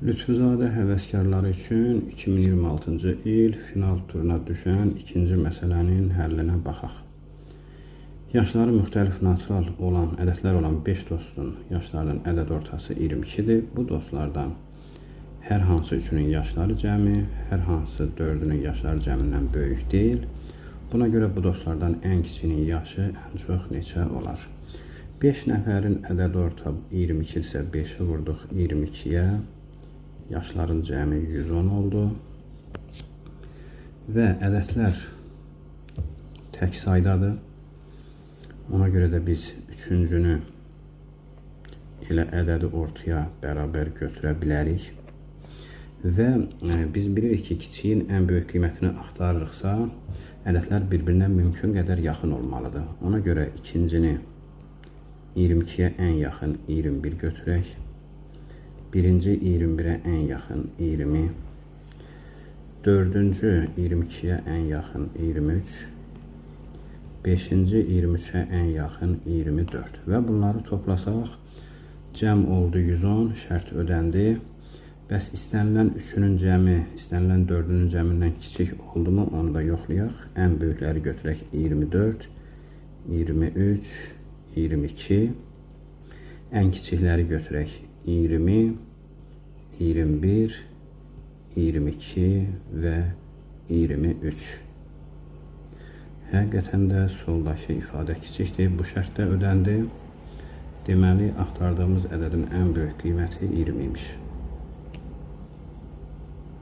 Lütfüzadə həvəskarları üçün 2026-cı il final turuna düşən ikinci məsələnin həllinə baxaq. Yaşları müxtəlif natural olan, ədədlər olan 5 dostun yaşlarının ədəd ortası 22-dir. Bu dostlardan hər hansı üçünün yaşları cəmi, hər hansı dördünün yaşları cəmindən böyük deyil. Buna görə bu dostlardan ən kiçiyinin yaşı ən çox neçə olar? 5 nəfərin ədəd orta 22 isə 5-i vurduq 22-yə. Yaşların cəmi 110 oldu. Və ədədlər tək saydadır. Ona görə də biz üçüncünü elə ədədi ortaya bərabər götürə bilərik. Və biz bilirik ki, kiçiyin ən böyük qiymətini axtarırıqsa, ədədlər bir-birinə mümkün qədər yaxın olmalıdır. Ona görə ikincini 22-yə ən yaxın 21 götürək. Birinci 21-ə ən yaxın 20. Dördüncü 22-yə ən yaxın 23. Beşinci 23-ə ən yaxın 24. Və bunları toplasaq, cəm oldu 110, şərt ödəndi. Bəs istənilən üçünün cəmi, istənilən dördünün cəmindən kiçik oldu mu, onu da yoxlayaq. Ən böyükləri götürək 24, 23, 22. Ən kiçikləri götürək 20, 21, 22 və 23. Həqiqətən də soldakı ifadə kiçikdir. Bu şərtdə ödəndi. Deməli, axtardığımız ədədin ən böyük qiyməti 20 imiş.